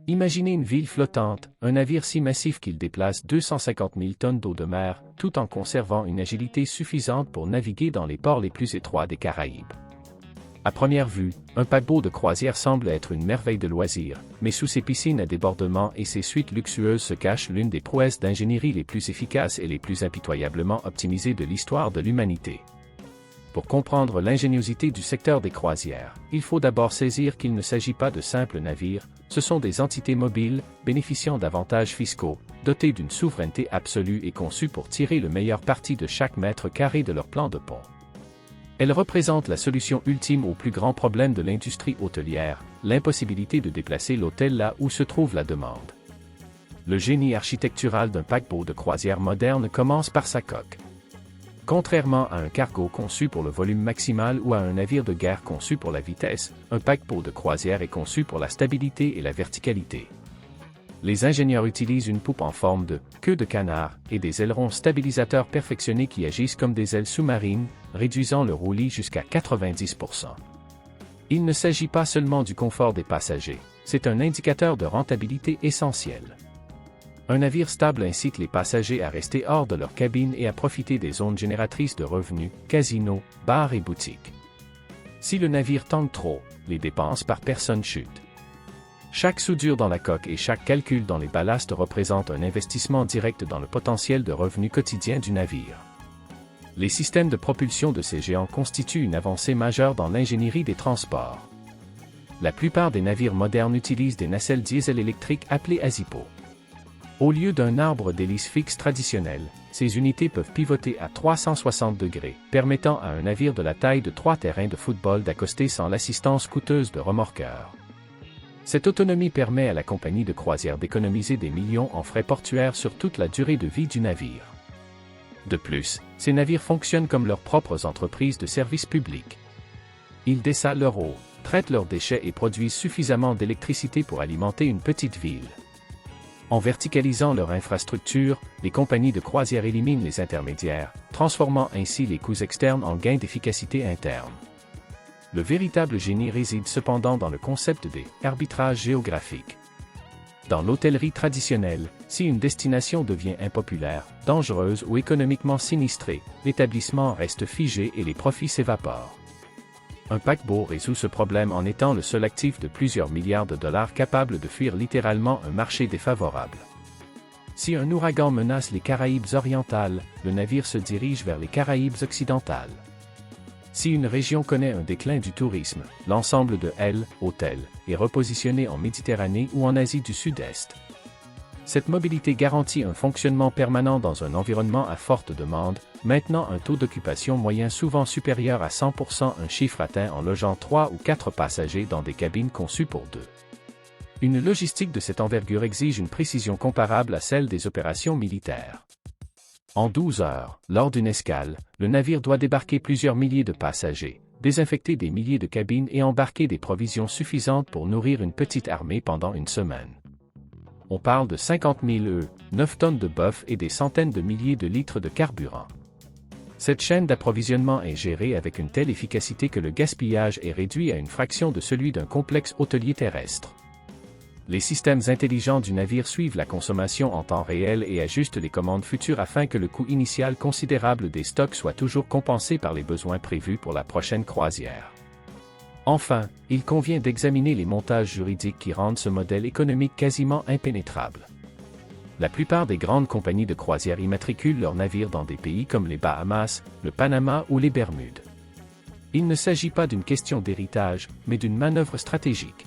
Imaginez une ville flottante, un navire si massif qu'il déplace 250 000 tonnes d'eau de mer, tout en conservant une agilité suffisante pour naviguer dans les ports les plus étroits des Caraïbes. À première vue, un paquebot de croisière semble être une merveille de loisirs, mais sous ses piscines à débordement et ses suites luxueuses se cache l'une des prouesses d'ingénierie les plus efficaces et les plus impitoyablement optimisées de l'histoire de l'humanité. Pour comprendre l'ingéniosité du secteur des croisières, il faut d'abord saisir qu'il ne s'agit pas de simples navires, ce sont des entités mobiles, bénéficiant d'avantages fiscaux, dotées d'une souveraineté absolue et conçues pour tirer le meilleur parti de chaque mètre carré de leur plan de pont. Elles représentent la solution ultime au plus grand problème de l'industrie hôtelière, l'impossibilité de déplacer l'hôtel là où se trouve la demande. Le génie architectural d'un paquebot de croisière moderne commence par sa coque. Contrairement à un cargo conçu pour le volume maximal ou à un navire de guerre conçu pour la vitesse, un paquebot de croisière est conçu pour la stabilité et la verticalité. Les ingénieurs utilisent une poupe en forme de queue de canard et des ailerons stabilisateurs perfectionnés qui agissent comme des ailes sous-marines, réduisant le roulis jusqu'à 90%. Il ne s'agit pas seulement du confort des passagers, c'est un indicateur de rentabilité essentiel. Un navire stable incite les passagers à rester hors de leur cabine et à profiter des zones génératrices de revenus, casinos, bars et boutiques. Si le navire tangue trop, les dépenses par personne chutent. Chaque soudure dans la coque et chaque calcul dans les ballasts représente un investissement direct dans le potentiel de revenus quotidien du navire. Les systèmes de propulsion de ces géants constituent une avancée majeure dans l'ingénierie des transports. La plupart des navires modernes utilisent des nacelles diesel électriques appelées ASIPO. Au lieu d'un arbre d'hélice fixe traditionnel, ces unités peuvent pivoter à 360 degrés, permettant à un navire de la taille de 3 terrains de football d'accoster sans l'assistance coûteuse de remorqueurs. Cette autonomie permet à la compagnie de croisière d'économiser des millions en frais portuaires sur toute la durée de vie du navire. De plus, ces navires fonctionnent comme leurs propres entreprises de service public. Ils dessalent leur eau, traitent leurs déchets et produisent suffisamment d'électricité pour alimenter une petite ville. En verticalisant leur infrastructure, les compagnies de croisière éliminent les intermédiaires, transformant ainsi les coûts externes en gains d'efficacité interne. Le véritable génie réside cependant dans le concept des arbitrages géographiques. Dans l'hôtellerie traditionnelle, si une destination devient impopulaire, dangereuse ou économiquement sinistrée, l'établissement reste figé et les profits s'évaporent. Un paquebot résout ce problème en étant le seul actif de plusieurs milliards de dollars capable de fuir littéralement un marché défavorable. Si un ouragan menace les Caraïbes orientales, le navire se dirige vers les Caraïbes occidentales. Si une région connaît un déclin du tourisme, l'ensemble de hôtels est repositionné en Méditerranée ou en Asie du Sud-Est. Cette mobilité garantit un fonctionnement permanent dans un environnement à forte demande, maintenant un taux d'occupation moyen souvent supérieur à 100%, un chiffre atteint en logeant 3 ou 4 passagers dans des cabines conçues pour 2. Une logistique de cette envergure exige une précision comparable à celle des opérations militaires. En 12 heures, lors d'une escale, le navire doit débarquer plusieurs milliers de passagers, désinfecter des milliers de cabines et embarquer des provisions suffisantes pour nourrir une petite armée pendant une semaine. On parle de 50 000 œufs, 9 tonnes de bœuf et des centaines de milliers de litres de carburant. Cette chaîne d'approvisionnement est gérée avec une telle efficacité que le gaspillage est réduit à une fraction de celui d'un complexe hôtelier terrestre. Les systèmes intelligents du navire suivent la consommation en temps réel et ajustent les commandes futures afin que le coût initial considérable des stocks soit toujours compensé par les besoins prévus pour la prochaine croisière. Enfin, il convient d'examiner les montages juridiques qui rendent ce modèle économique quasiment impénétrable. La plupart des grandes compagnies de croisière immatriculent leurs navires dans des pays comme les Bahamas, le Panama ou les Bermudes. Il ne s'agit pas d'une question d'héritage, mais d'une manœuvre stratégique.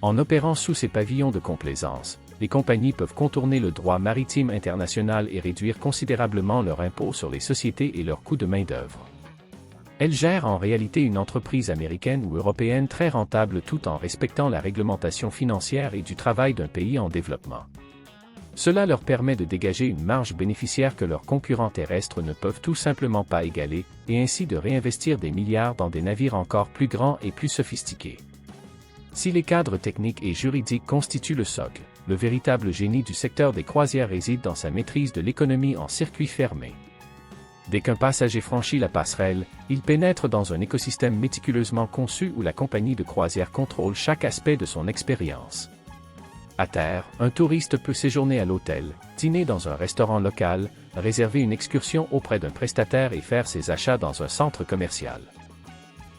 En opérant sous ces pavillons de complaisance, les compagnies peuvent contourner le droit maritime international et réduire considérablement leur impôt sur les sociétés et leurs coûts de main-d'œuvre. Elles gèrent en réalité une entreprise américaine ou européenne très rentable tout en respectant la réglementation financière et du travail d'un pays en développement. Cela leur permet de dégager une marge bénéficiaire que leurs concurrents terrestres ne peuvent tout simplement pas égaler, et ainsi de réinvestir des milliards dans des navires encore plus grands et plus sophistiqués. Si les cadres techniques et juridiques constituent le socle, le véritable génie du secteur des croisières réside dans sa maîtrise de l'économie en circuit fermé. Dès qu'un passager franchit la passerelle, il pénètre dans un écosystème méticuleusement conçu où la compagnie de croisière contrôle chaque aspect de son expérience. À terre, un touriste peut séjourner à l'hôtel, dîner dans un restaurant local, réserver une excursion auprès d'un prestataire et faire ses achats dans un centre commercial.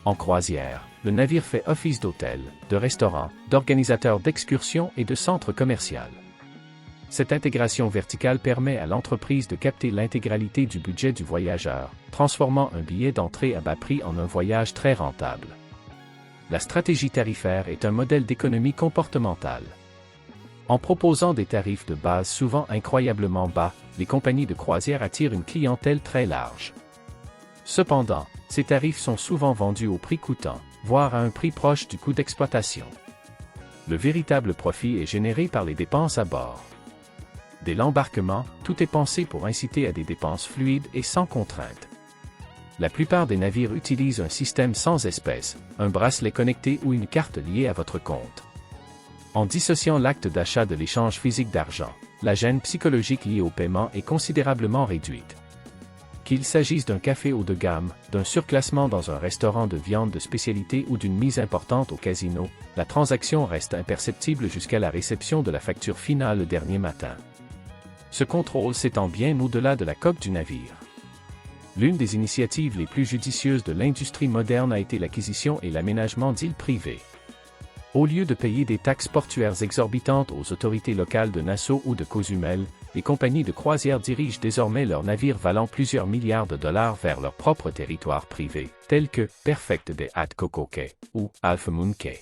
En croisière, le navire fait office d'hôtel, de restaurant, d'organisateur d'excursions et de centre commercial. Cette intégration verticale permet à l'entreprise de capter l'intégralité du budget du voyageur, transformant un billet d'entrée à bas prix en un voyage très rentable. La stratégie tarifaire est un modèle d'économie comportementale. En proposant des tarifs de base souvent incroyablement bas, les compagnies de croisière attirent une clientèle très large. Cependant, ces tarifs sont souvent vendus au prix coûtant, voire à un prix proche du coût d'exploitation. Le véritable profit est généré par les dépenses à bord. Dès l'embarquement, tout est pensé pour inciter à des dépenses fluides et sans contrainte. La plupart des navires utilisent un système sans espèces, un bracelet connecté ou une carte liée à votre compte. En dissociant l'acte d'achat de l'échange physique d'argent, la gêne psychologique liée au paiement est considérablement réduite. Qu'il s'agisse d'un café haut de gamme, d'un surclassement dans un restaurant de viande de spécialité ou d'une mise importante au casino, la transaction reste imperceptible jusqu'à la réception de la facture finale le dernier matin. Ce contrôle s'étend bien au-delà de la coque du navire. L'une des initiatives les plus judicieuses de l'industrie moderne a été l'acquisition et l'aménagement d'îles privées. Au lieu de payer des taxes portuaires exorbitantes aux autorités locales de Nassau ou de Cozumel, les compagnies de croisière dirigent désormais leurs navires valant plusieurs milliards de dollars vers leur propre territoire privé, tels que Perfect Day at Coco Cay ou Half Moon Cay.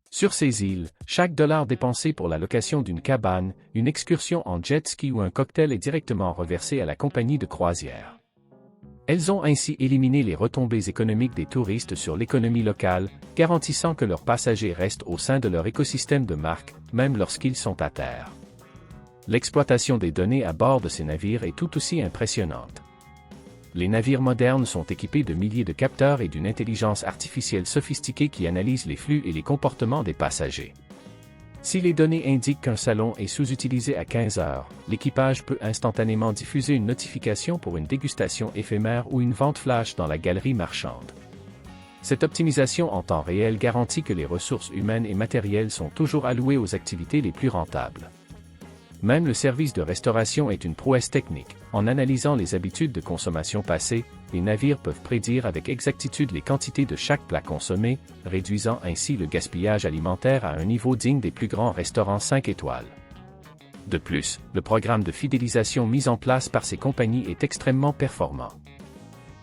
Sur ces îles, chaque dollar dépensé pour la location d'une cabane, une excursion en jet ski ou un cocktail est directement reversé à la compagnie de croisière. Elles ont ainsi éliminé les retombées économiques des touristes sur l'économie locale, garantissant que leurs passagers restent au sein de leur écosystème de marque, même lorsqu'ils sont à terre. L'exploitation des données à bord de ces navires est tout aussi impressionnante. Les navires modernes sont équipés de milliers de capteurs et d'une intelligence artificielle sophistiquée qui analyse les flux et les comportements des passagers. Si les données indiquent qu'un salon est sous-utilisé à 15 heures, l'équipage peut instantanément diffuser une notification pour une dégustation éphémère ou une vente flash dans la galerie marchande. Cette optimisation en temps réel garantit que les ressources humaines et matérielles sont toujours allouées aux activités les plus rentables. Même le service de restauration est une prouesse technique. En analysant les habitudes de consommation passées, les navires peuvent prédire avec exactitude les quantités de chaque plat consommé, réduisant ainsi le gaspillage alimentaire à un niveau digne des plus grands restaurants 5 étoiles. De plus, le programme de fidélisation mis en place par ces compagnies est extrêmement performant.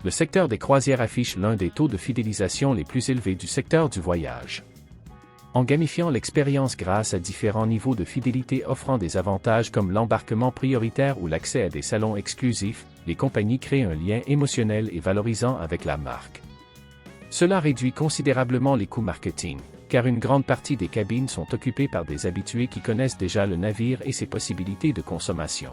Le secteur des croisières affiche l'un des taux de fidélisation les plus élevés du secteur du voyage. En gamifiant l'expérience grâce à différents niveaux de fidélité offrant des avantages comme l'embarquement prioritaire ou l'accès à des salons exclusifs, les compagnies créent un lien émotionnel et valorisant avec la marque. Cela réduit considérablement les coûts marketing, car une grande partie des cabines sont occupées par des habitués qui connaissent déjà le navire et ses possibilités de consommation.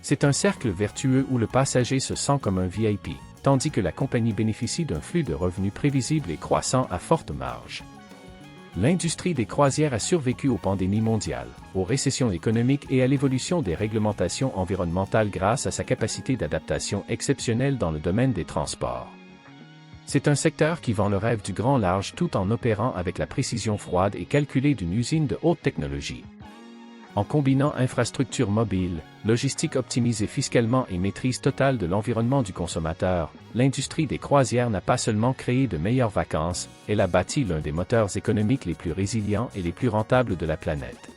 C'est un cercle vertueux où le passager se sent comme un VIP, tandis que la compagnie bénéficie d'un flux de revenus prévisible et croissant à forte marge. L'industrie des croisières a survécu aux pandémies mondiales, aux récessions économiques et à l'évolution des réglementations environnementales grâce à sa capacité d'adaptation exceptionnelle dans le domaine des transports. C'est un secteur qui vend le rêve du grand large tout en opérant avec la précision froide et calculée d'une usine de haute technologie. En combinant infrastructures mobiles, logistique optimisée fiscalement et maîtrise totale de l'environnement du consommateur, l'industrie des croisières n'a pas seulement créé de meilleures vacances, elle a bâti l'un des moteurs économiques les plus résilients et les plus rentables de la planète.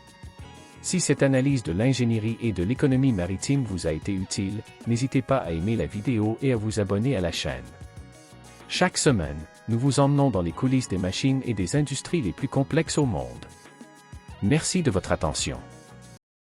Si cette analyse de l'ingénierie et de l'économie maritime vous a été utile, n'hésitez pas à aimer la vidéo et à vous abonner à la chaîne. Chaque semaine, nous vous emmenons dans les coulisses des machines et des industries les plus complexes au monde. Merci de votre attention.